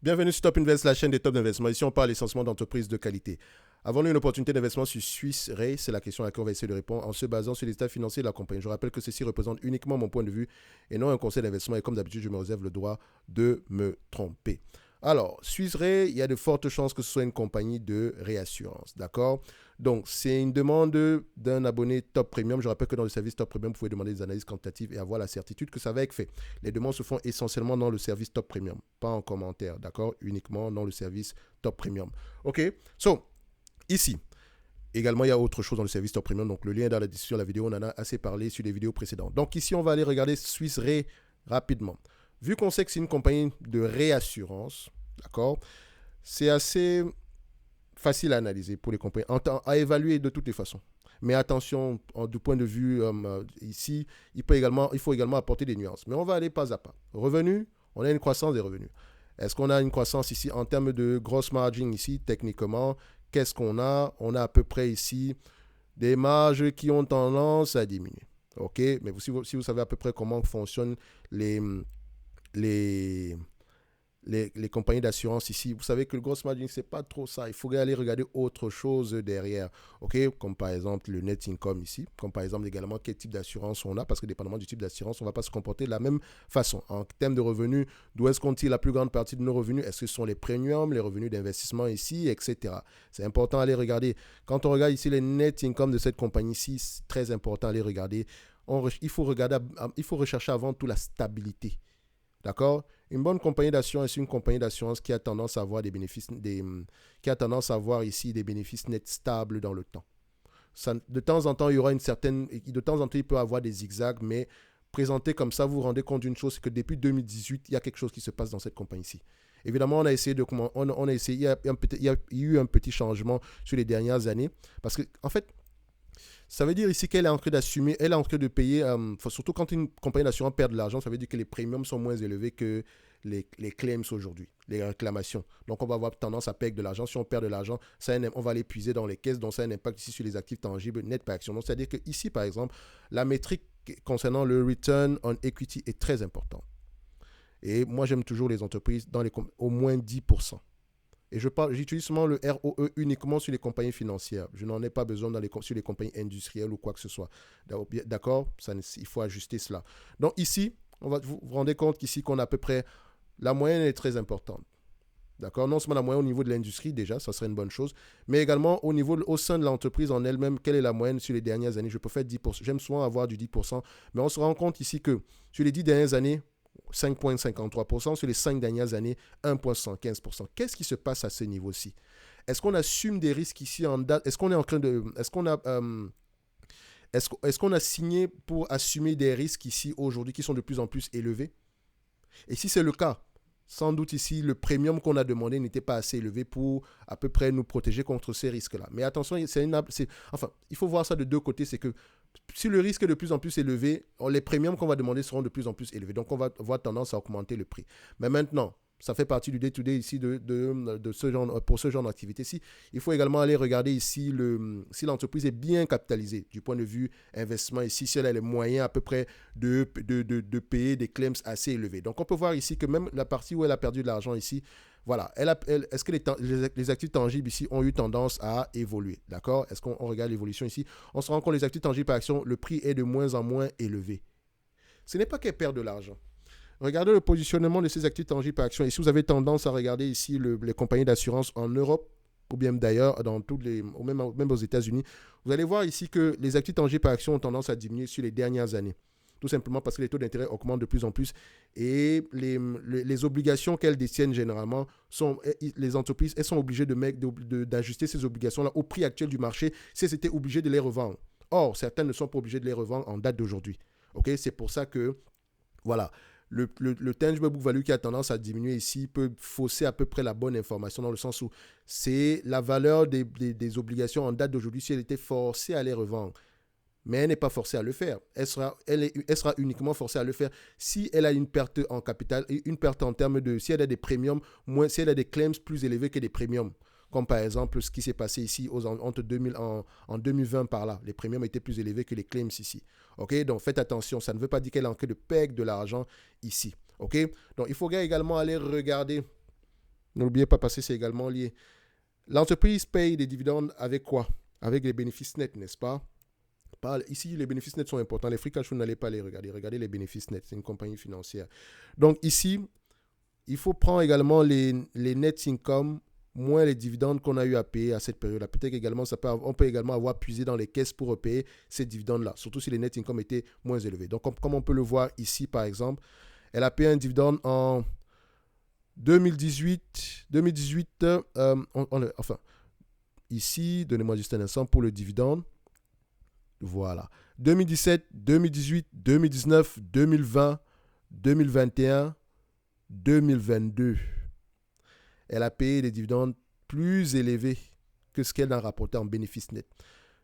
Bienvenue sur Top Invest, la chaîne des top d'investissement. Ici, on parle essentiellement d'entreprises de qualité. Avons-nous une opportunité d'investissement sur Swiss Re? C'est la question à laquelle on va essayer de répondre en se basant sur les états financiers de la compagnie. Je rappelle que ceci représente uniquement mon point de vue et non un conseil d'investissement. Et comme d'habitude, je me réserve le droit de me tromper. Alors, Swiss Re, il y a de fortes chances que ce soit une compagnie de réassurance. D'accord? Donc, c'est une demande d'un abonné Top Premium. Je rappelle que dans le service Top Premium, vous pouvez demander des analyses quantitatives et avoir la certitude que ça va être fait. Les demandes se font essentiellement dans le service Top Premium, pas en commentaire. D'accord? Uniquement dans le service Top Premium. OK? So, ici, également, il y a autre chose dans le service Top Premium. Donc, le lien est dans la description de la vidéo. On en a assez parlé sur les vidéos précédentes. Donc, ici, on va aller regarder Swiss Re rapidement. Vu qu'on sait que c'est une compagnie de réassurance, d'accord, c'est assez facile à analyser pour les compagnies, à évaluer de toutes les façons. Mais attention, du point de vue ici, il faut également apporter des nuances. Mais on va aller pas à pas. Revenus, on a une croissance des revenus. Est-ce qu'on a une croissance ici en termes de gross margin ici, techniquement? Qu'est-ce qu'on a? On a à peu près ici des marges qui ont tendance à diminuer. OK? Mais si vous savez à peu près comment fonctionnent les, les, les compagnies d'assurance ici, vous savez que le gross margin, c'est pas trop ça. Il faudrait aller regarder autre chose derrière. OK? Comme par exemple le net income ici. Comme par exemple également quel type d'assurance on a. Parce que dépendamment du type d'assurance, on ne va pas se comporter de la même façon. En termes de revenus, d'où est-ce qu'on tire la plus grande partie de nos revenus? Est-ce que ce sont les premiums, les revenus d'investissement ici, etc. C'est important d'aller regarder. Quand on regarde ici les net income de cette compagnie-ci, c'est très important d'aller regarder. Il faut rechercher avant tout la stabilité. D'accord? Une bonne compagnie d'assurance, c'est une compagnie d'assurance qui a tendance à avoir des bénéfices, qui a tendance à avoir ici des bénéfices nets stables dans le temps. Ça, de temps en temps, il y aura de temps en temps, il peut y avoir des zigzags, mais présenté comme ça, vous vous rendez compte d'une chose, c'est que depuis 2018, il y a quelque chose qui se passe dans cette compagnie-ci. Évidemment, il y a eu un petit changement sur les dernières années, parce que, en fait, ça veut dire ici qu'elle est en train d'assumer, elle est en train de payer, surtout quand une compagnie d'assurance perd de l'argent, ça veut dire que les premiums sont moins élevés que les claims aujourd'hui, les réclamations. Donc, on va avoir tendance à perdre de l'argent. Si on perd de l'argent, on va l'épuiser dans les caisses, donc ça a un impact ici sur les actifs tangibles net par action. Donc, c'est-à-dire qu'ici, par exemple, la métrique concernant le return on equity est très importante. Et moi, j'aime toujours les entreprises dans au moins 10%. Et j'utilise seulement le ROE uniquement sur les compagnies financières. Je n'en ai pas besoin sur les compagnies industrielles ou quoi que ce soit. D'accord? Il faut ajuster cela. Donc ici, vous vous rendez compte qu'ici, qu'on a à peu près, la moyenne est très importante. D'accord? Non seulement la moyenne au niveau de l'industrie, déjà, ça serait une bonne chose, mais également au sein de l'entreprise en elle-même, quelle est la moyenne sur les dernières années? Je peux faire 10%. J'aime souvent avoir du 10%, mais on se rend compte ici que sur les 10 dernières années, 5,53%, sur les 5 dernières années, 1,115%. Qu'est-ce qui se passe à ce niveau-ci? Est-ce qu'on assume des risques ici en date? Est-ce qu'on est en train de... Est-ce qu'on a signé pour assumer des risques ici aujourd'hui qui sont de plus en plus élevés? Et si c'est le cas, sans doute ici, le premium qu'on a demandé n'était pas assez élevé pour à peu près nous protéger contre ces risques-là. Mais attention, il faut voir ça de deux côtés. C'est que si le risque est de plus en plus élevé, les premiums qu'on va demander seront de plus en plus élevés. Donc, on va avoir tendance à augmenter le prix. Mais maintenant, ça fait partie du day-to-day ici pour ce genre d'activité-ci. Il faut également aller regarder ici si l'entreprise est bien capitalisée du point de vue investissement ici, si elle a les moyens à peu près de payer des claims assez élevés. Donc, on peut voir ici que même la partie où elle a perdu de l'argent ici, voilà, est-ce que les actifs tangibles ici ont eu tendance à évoluer? D'accord? Est-ce qu'on regarde l'évolution ici? On se rend compte que les actifs tangibles par action, le prix est de moins en moins élevé. Ce n'est pas qu'elle perd de l'argent. Regardez le positionnement de ces actifs tangibles par action. Et si vous avez tendance à regarder ici les compagnies d'assurance en Europe, ou bien d'ailleurs même aux États-Unis, vous allez voir ici que les actifs tangibles par action ont tendance à diminuer sur les dernières années. Tout simplement parce que les taux d'intérêt augmentent de plus en plus et les obligations qu'elles détiennent généralement, les entreprises, elles sont obligées d'ajuster ces obligations-là au prix actuel du marché si elles étaient obligées de les revendre. Or, certaines ne sont pas obligées de les revendre en date d'aujourd'hui. Okay? C'est pour ça que, voilà, le tangible book value qui a tendance à diminuer ici peut fausser à peu près la bonne information dans le sens où c'est la valeur des obligations en date d'aujourd'hui si elle était forcée à les revendre. Mais elle n'est pas forcée à le faire. Elle sera uniquement forcée à le faire si elle a une perte en capital et une perte en termes de... Si elle a des premiums, si elle a des claims plus élevés que des premiums. Comme par exemple ce qui s'est passé ici en 2020 par là. Les premiums étaient plus élevés que les claims ici. Okay? Donc faites attention. Ça ne veut pas dire qu'elle est en train de perdre de l'argent ici. Okay? Donc il faut également aller regarder N'oubliez pas parce que c'est également lié. L'entreprise paye des dividendes avec quoi? Avec les bénéfices nets, n'est-ce pas? Ici, les bénéfices nets sont importants. Les free cash flow, n'allez pas les regarder. Regardez les bénéfices nets. C'est une compagnie financière. Donc ici, il faut prendre également les net income moins les dividendes qu'on a eu à payer à cette période-là. Peut-être également, on peut également avoir puisé dans les caisses pour repayer ces dividendes-là, surtout si les net income étaient moins élevés. Donc, comme on peut le voir ici, par exemple, elle a payé un dividende en 2018, enfin, ici, donnez-moi juste un instant pour le dividende. Voilà. 2017, 2018, 2019, 2020, 2021, 2022. Elle a payé des dividendes plus élevés que ce qu'elle a rapporté en bénéfice net.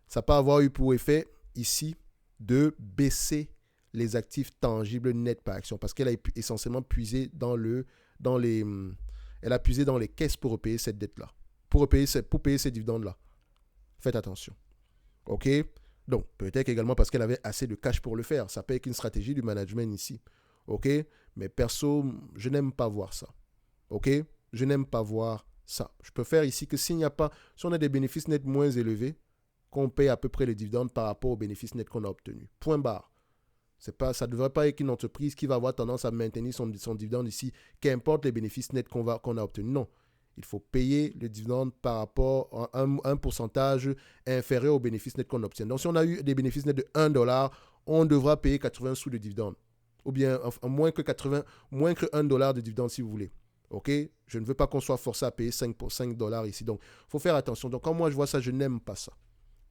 Ça peut avoir eu pour effet ici de baisser les actifs tangibles nets par action parce qu'elle a essentiellement puisé dans les caisses pour payer cette dette-là, pour payer ces dividendes-là. Faites attention. OK? Donc, peut-être également parce qu'elle avait assez de cash pour le faire. Ça peut être une stratégie du management ici. OK? Mais perso, je n'aime pas voir ça. OK? Je n'aime pas voir ça. Je préfère ici que si on a des bénéfices nets moins élevés, qu'on paye à peu près les dividendes par rapport aux bénéfices nets qu'on a obtenus. Point barre. Ça ne devrait pas être une entreprise qui va avoir tendance à maintenir son dividende ici, qu'importe les bénéfices nets qu'on a obtenus. Non. Il faut payer le dividende par rapport à un pourcentage inférieur aux bénéfices nets qu'on obtient. Donc, si on a eu des bénéfices nets de 1 $, on devra payer 80 sous de dividende. Ou bien moins que 1 $ de dividende si vous voulez. OK? Je ne veux pas qu'on soit forcé à payer 5 $ ici. Donc, il faut faire attention. Donc, quand moi je vois ça, je n'aime pas ça.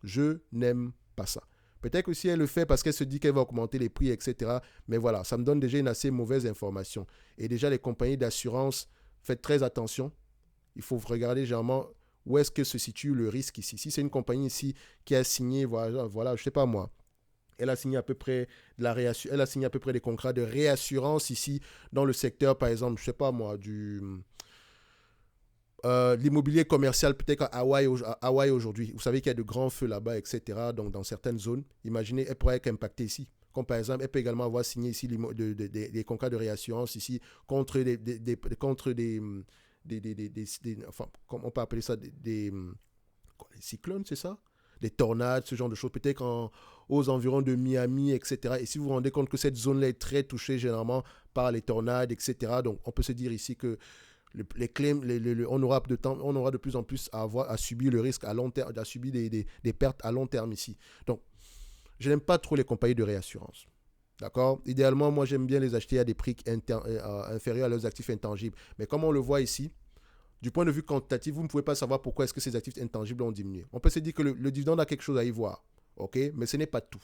Je n'aime pas ça. Peut-être que si elle le fait parce qu'elle se dit qu'elle va augmenter les prix, etc. Mais voilà, ça me donne déjà une assez mauvaise information. Et déjà, les compagnies d'assurance, faites très attention. Il faut regarder généralement où est-ce que se situe le risque ici. Si c'est une compagnie ici qui a signé, voilà, je ne sais pas moi, elle a signé à peu près des contrats de réassurance ici dans le secteur, par exemple, je ne sais pas moi, l'immobilier commercial peut-être à Hawaï aujourd'hui. Vous savez qu'il y a de grands feux là-bas, etc. Donc dans certaines zones, imaginez, elle pourrait être impactée ici. Comme par exemple, elle peut également avoir signé ici des contrats de réassurance ici contre enfin, on peut appeler ça des cyclones, c'est ça? Des tornades, ce genre de choses, peut-être aux environs de Miami, etc. Et si vous vous rendez compte que cette zone-là est très touchée généralement par les tornades, etc., donc on peut se dire ici que les claims, on aura de plus en plus à subir le risque à long terme, à subir des pertes à long terme ici. Donc, je n'aime pas trop les compagnies de réassurance. D'accord? Idéalement, moi, j'aime bien les acheter à des prix inférieurs à leurs actifs intangibles. Mais comme on le voit ici, du point de vue quantitatif, vous ne pouvez pas savoir pourquoi est-ce que ces actifs intangibles ont diminué. On peut se dire que le dividende a quelque chose à y voir. OK? Mais ce n'est pas tout.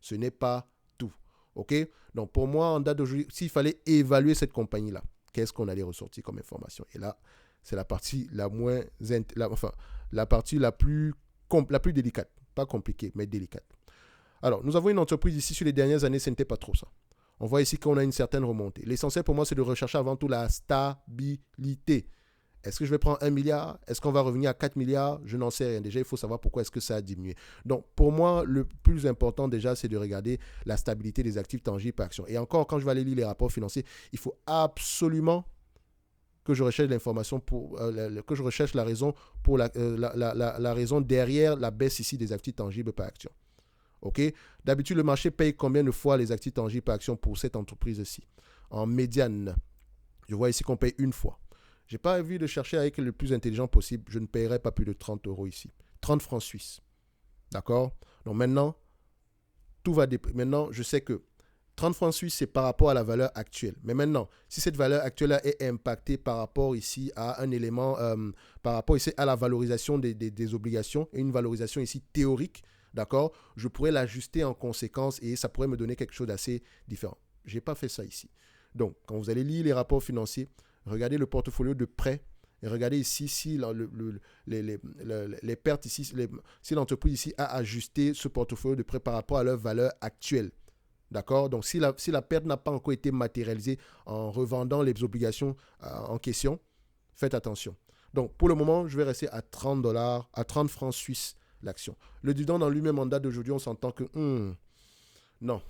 Ce n'est pas tout. OK? Donc, pour moi, en date d'aujourd'hui, s'il fallait évaluer cette compagnie-là, qu'est-ce qu'on allait ressortir comme information? Et là, c'est la partie la plus délicate. Pas compliquée, mais délicate. Alors, nous avons une entreprise ici, sur les dernières années, ce n'était pas trop ça. On voit ici qu'on a une certaine remontée. L'essentiel pour moi, c'est de rechercher avant tout la stabilité. Est-ce que je vais prendre 1 milliard? Est-ce qu'on va revenir à 4 milliards? Je n'en sais rien. Déjà, il faut savoir pourquoi est-ce que ça a diminué. Donc, pour moi, le plus important déjà, c'est de regarder la stabilité des actifs tangibles par action. Et encore, quand je vais aller lire les rapports financiers, il faut absolument que je recherche l'information que je recherche la raison pour la raison derrière la baisse ici des actifs tangibles par action. OK? D'habitude, le marché paye combien de fois les actifs tangibles par action pour cette entreprise-ci? En médiane, je vois ici qu'on paye une fois. Je n'ai pas envie de chercher avec le plus intelligent possible. Je ne paierai pas plus de 30 € ici. 30 francs suisses. D'accord? Donc maintenant, Maintenant, je sais que 30 francs suisses, c'est par rapport à la valeur actuelle. Mais maintenant, si cette valeur actuelle est impactée par rapport ici à un élément, par rapport ici à la valorisation des obligations, et une valorisation ici théorique, d'accord, je pourrais l'ajuster en conséquence et ça pourrait me donner quelque chose d'assez différent. Je n'ai pas fait ça ici. Donc, quand vous allez lire les rapports financiers, regardez le portfolio de prêt et regardez ici si les pertes ici, si l'entreprise ici a ajusté ce portfolio de prêt par rapport à leur valeur actuelle. D'accord? Donc, si la perte n'a pas encore été matérialisée en revendant les obligations en question, faites attention. Donc, pour le moment, je vais rester à 30 $, à 30 francs suisses l'action. Le dividende en lui-même, en date d'aujourd'hui, on s'entend que non,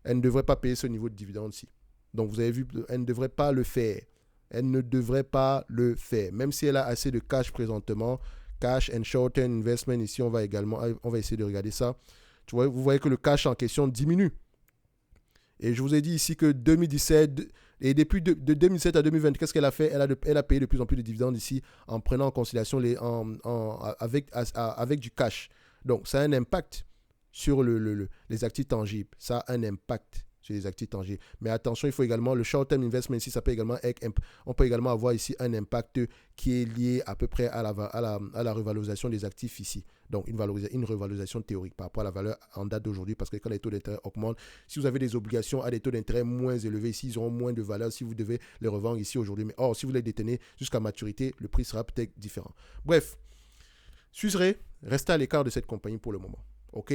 elle ne devrait pas payer ce niveau de dividende-ci. Donc, vous avez vu, elle ne devrait pas le faire. Elle ne devrait pas le faire. Même si elle a assez de cash présentement, cash and short-term investment, ici, on va essayer de regarder ça. Vous voyez que le cash en question diminue. Et je vous ai dit ici que 2017, et depuis de 2017 à 2020, qu'est-ce qu'elle a fait? Elle a payé de plus en plus de dividendes ici en prenant en considération avec du cash. Donc, ça a un impact sur les actifs tangibles. Ça a un impact sur les actifs tangibles. Mais attention, il faut également, le short-term investment ici, on peut également avoir ici un impact qui est lié à peu près à la revalorisation des actifs ici. Donc, une revalorisation théorique par rapport à la valeur en date d'aujourd'hui, parce que quand les taux d'intérêt augmentent, si vous avez des obligations à des taux d'intérêt moins élevés, ici, ils auront moins de valeur si vous devez les revendre ici aujourd'hui. Mais si vous les détenez jusqu'à maturité, le prix sera peut-être différent. Bref, Suisse Re, restez à l'écart de cette compagnie pour le moment. OK?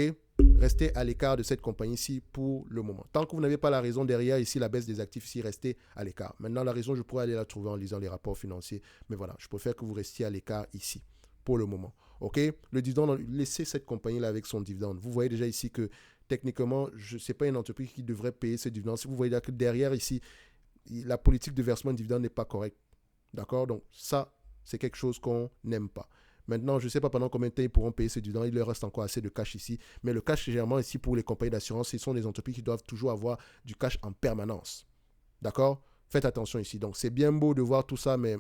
Restez à l'écart de cette compagnie-ci pour le moment. Tant que vous n'avez pas la raison derrière ici, la baisse des actifs ici, restez à l'écart. Maintenant, la raison, je pourrais aller la trouver en lisant les rapports financiers. Mais voilà, je préfère que vous restiez à l'écart ici pour le moment. OK? Le dividende, laissez cette compagnie-là avec son dividende. Vous voyez déjà ici que techniquement, ce n'est pas une entreprise qui devrait payer ce dividende. Si vous voyez que derrière ici, la politique de versement de dividende n'est pas correcte. D'accord? Donc ça, c'est quelque chose qu'on n'aime pas. Maintenant, je ne sais pas pendant combien de temps ils pourront payer ce dividende. Il leur reste encore assez de cash ici. Mais le cash, généralement, ici, pour les compagnies d'assurance, ce sont des entreprises qui doivent toujours avoir du cash en permanence. D'accord? Faites attention ici. Donc, c'est bien beau de voir tout ça, mais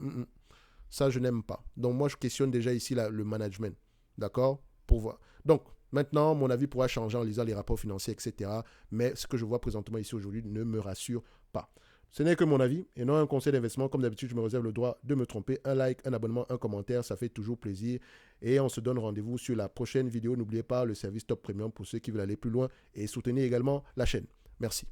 ça, je n'aime pas. Donc, moi, je questionne déjà ici le management. D'accord? Pour voir. Donc, maintenant, mon avis pourra changer en lisant les rapports financiers, etc. Mais ce que je vois présentement ici aujourd'hui ne me rassure pas. Ce n'est que mon avis et non un conseil d'investissement. Comme d'habitude, je me réserve le droit de me tromper. Un like, un abonnement, un commentaire, ça fait toujours plaisir. Et on se donne rendez-vous sur la prochaine vidéo. N'oubliez pas le service Top Premium pour ceux qui veulent aller plus loin et soutenir également la chaîne. Merci.